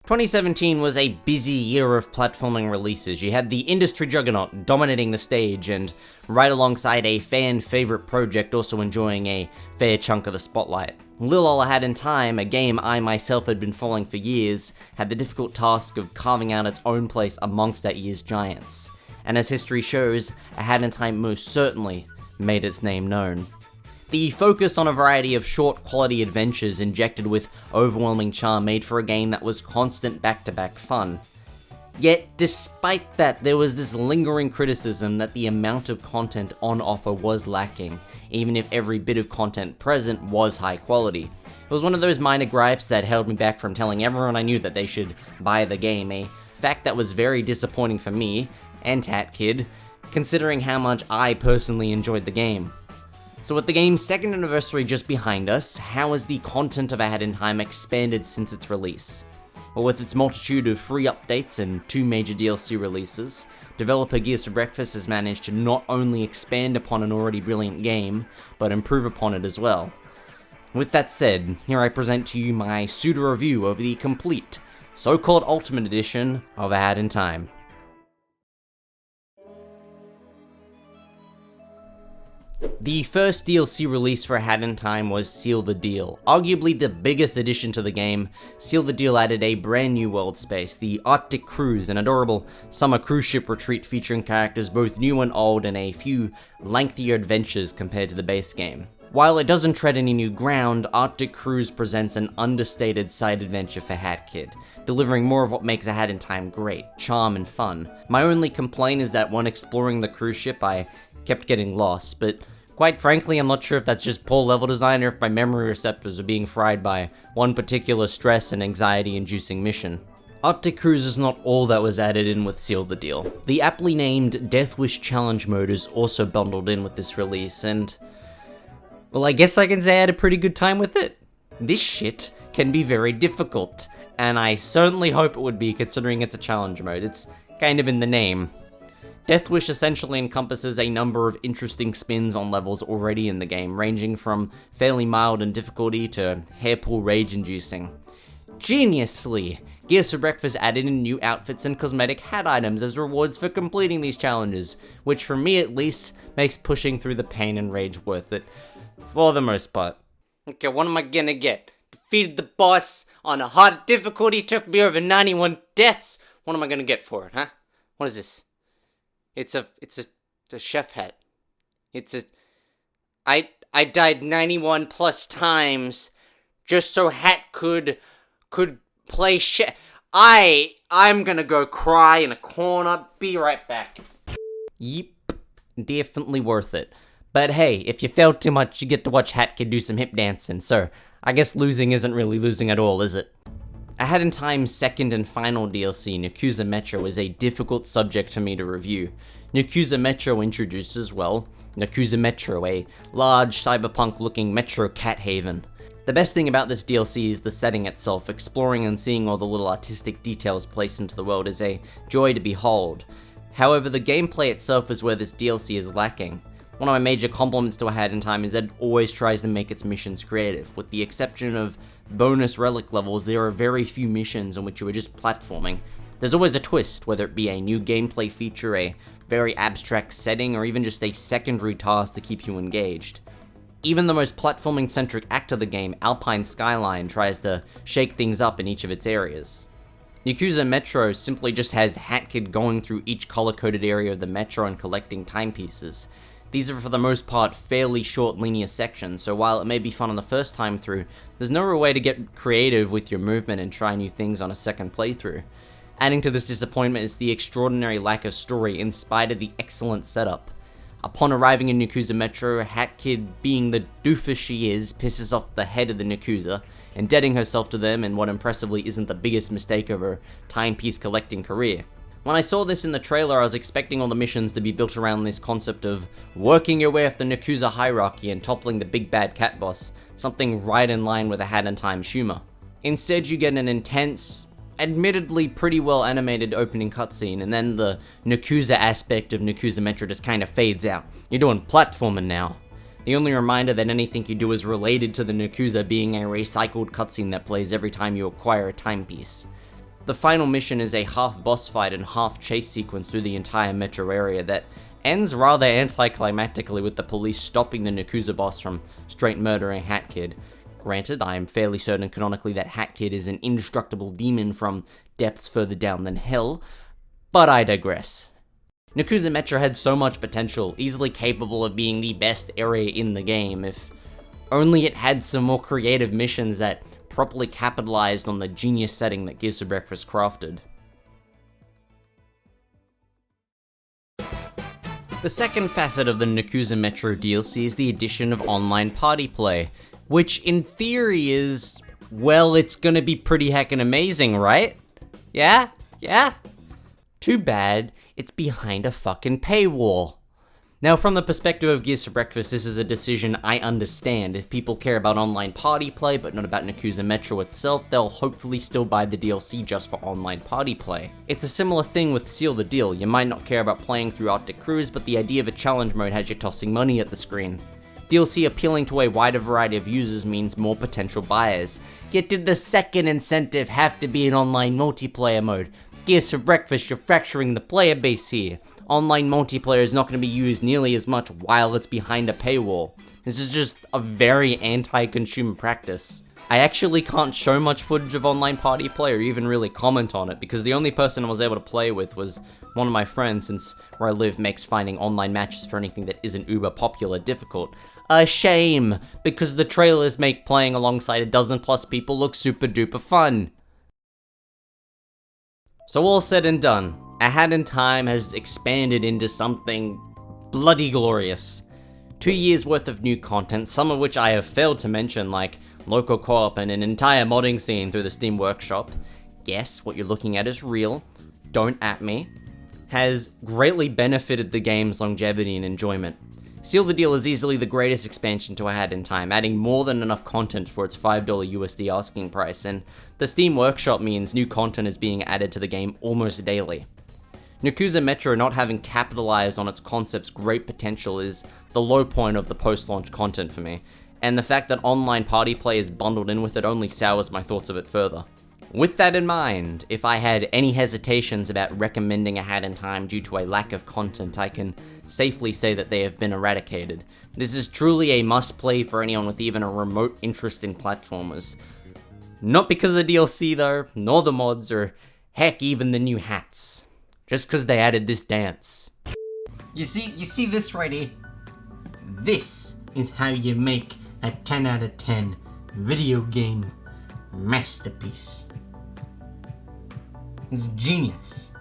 2017 was a busy year of platforming releases. You had the industry juggernaut dominating the stage, and right alongside a fan-favorite project also enjoying a fair chunk of the spotlight. Lil Ol A Hat in Time, a game I myself had been following for years, had the difficult task of carving out its own place amongst that year's giants. And as history shows, A Hat in Time most certainly made its name known. The focus on a variety of short quality adventures injected with overwhelming charm made for a game that was constant back-to-back fun. Yet, despite that, there was this lingering criticism that the amount of content on offer was lacking, even if every bit of content present was high quality. It was one of those minor gripes that held me back from telling everyone I knew that they should buy the game, a fact that was very disappointing for me, and Tat Kid, considering how much I personally enjoyed the game. So with the game's second anniversary just behind us, how has the content of A Hat in Time expanded since its release? Well, with its multitude of free updates and 2 major DLC releases, developer Gears for Breakfast has managed to not only expand upon an already brilliant game, but improve upon it as well. With that said, here I present to you my pseudo-review of the complete, so-called Ultimate Edition of A Hat in Time. The first DLC release for A Hat in Time was Seal the Deal. Arguably the biggest addition to the game, Seal the Deal added a brand new world space, the Arctic Cruise, an adorable summer cruise ship retreat featuring characters both new and old and a few lengthier adventures compared to the base game. While it doesn't tread any new ground, Arctic Cruise presents an understated side adventure for Hat Kid, delivering more of what makes A Hat in Time great, charm and fun. My only complaint is that when exploring the cruise ship I kept getting lost, but quite frankly I'm not sure if that's just poor level design or if my memory receptors are being fried by one particular stress and anxiety inducing mission. Arctic Cruise is not all that was added in with Seal the Deal. The aptly named Deathwish Challenge mode is also bundled in with this release, and well, I guess I can say I had a pretty good time with it. This shit can be very difficult, and I certainly hope it would be considering it's a challenge mode. It's kind of in the name. Deathwish essentially encompasses a number of interesting spins on levels already in the game, ranging from fairly mild in difficulty to hairpull rage-inducing. Geniusly, Gears for Breakfast added in new outfits and cosmetic hat items as rewards for completing these challenges, which for me at least makes pushing through the pain and rage worth it, for the most part. Okay, what am I gonna get? Defeated the boss on a hard difficulty, took me over 91 deaths. What am I gonna get for it, huh? What is this? It's a chef hat. I died 91 plus times just so Hat could play chef. I'm gonna go cry in a corner. Be right back. Yep, definitely worth it. But hey, if you fail too much, you get to watch Hat Kid do some hip dancing, so I guess losing isn't really losing at all, is it? A Hat in Time's second and final DLC, Yakuza Metro, is a difficult subject for me to review. Yakuza Metro introduces, well, Yakuza Metro, a large cyberpunk-looking metro cat haven. The best thing about this DLC is the setting itself. Exploring and seeing all the little artistic details placed into the world is a joy to behold. However, the gameplay itself is where this DLC is lacking. One of my major compliments to A Hat in Time is that it always tries to make its missions creative. With the exception of bonus relic levels, there are very few missions in which you are just platforming. There's always a twist, whether it be a new gameplay feature, a very abstract setting, or even just a secondary task to keep you engaged. Even the most platforming-centric act of the game, Alpine Skyline, tries to shake things up in each of its areas. Yakuza Metro simply just has Hat Kid going through each color-coded area of the metro and collecting timepieces. These are for the most part fairly short linear sections, so while it may be fun on the first time through, there's no real way to get creative with your movement and try new things on a second playthrough. Adding to this disappointment is the extraordinary lack of story in spite of the excellent setup. Upon arriving in Yakuza Metro, Hat Kid, being the doofus she is, pisses off the head of the Yakuza, indebting herself to them in what impressively isn't the biggest mistake of her timepiece collecting career. When I saw this in the trailer, I was expecting all the missions to be built around this concept of working your way up the Yakuza hierarchy and toppling the big bad cat boss, something right in line with A Hat in Time's humor. Instead, you get an intense, admittedly pretty well animated opening cutscene, and then the Yakuza aspect of Yakuza Metro just kind of fades out. You're doing platforming now. The only reminder that anything you do is related to the Yakuza being a recycled cutscene that plays every time you acquire a timepiece. The final mission is a half boss fight and half chase sequence through the entire metro area that ends rather anticlimactically with the police stopping the Nakuza boss from straight murdering Hat Kid. Granted, I am fairly certain canonically that Hat Kid is an indestructible demon from depths further down than hell, but I digress. Nakuza Metro had so much potential, easily capable of being the best area in the game, if only it had some more creative missions that properly capitalized on the genius setting that Gears of Breakfast crafted. The second facet of the Nakuza Metro DLC is the addition of online party play, which in theory is, well, it's gonna be pretty heckin' amazing, right? Yeah? Too bad, it's behind a fucking paywall. Now, from the perspective of Gears of Breakfast, this is a decision I understand. If people care about online party play, but not about Nakuza Metro itself, they'll hopefully still buy the DLC just for online party play. It's a similar thing with Seal the Deal. You might not care about playing through Arctic Cruise, but the idea of a challenge mode has you tossing money at the screen. DLC appealing to a wider variety of users means more potential buyers. Yet did the second incentive have to be an online multiplayer mode? Gears of Breakfast, you're fracturing the player base here. Online multiplayer is not going to be used nearly as much while it's behind a paywall. This is just a very anti-consumer practice. I actually can't show much footage of online party play or even really comment on it, because the only person I was able to play with was one of my friends, since where I live makes finding online matches for anything that isn't uber popular difficult. A shame, because the trailers make playing alongside a dozen plus people look super duper fun. So all said and done, A Hat in Time has expanded into something bloody glorious. 2 years worth of new content, some of which I have failed to mention, like local co-op and an entire modding scene through the Steam Workshop. Yes, what you're looking at is real, don't at me. Has greatly benefited the game's longevity and enjoyment. Seal the Deal is easily the greatest expansion to A Hat in Time, adding more than enough content for its $5 USD asking price, and the Steam Workshop means new content is being added to the game almost daily. Nakuza Metro not having capitalized on its concept's great potential is the low point of the post-launch content for me, and the fact that online party play is bundled in with it only sours my thoughts of it further. With that in mind, if I had any hesitations about recommending A Hat in Time due to a lack of content, I can safely say that they have been eradicated. This is truly a must-play for anyone with even a remote interest in platformers. Not because of the DLC though, nor the mods, or heck, even the new hats. Just because they added this dance. You see this right here? This is how you make a 10 out of 10 video game masterpiece. It's genius.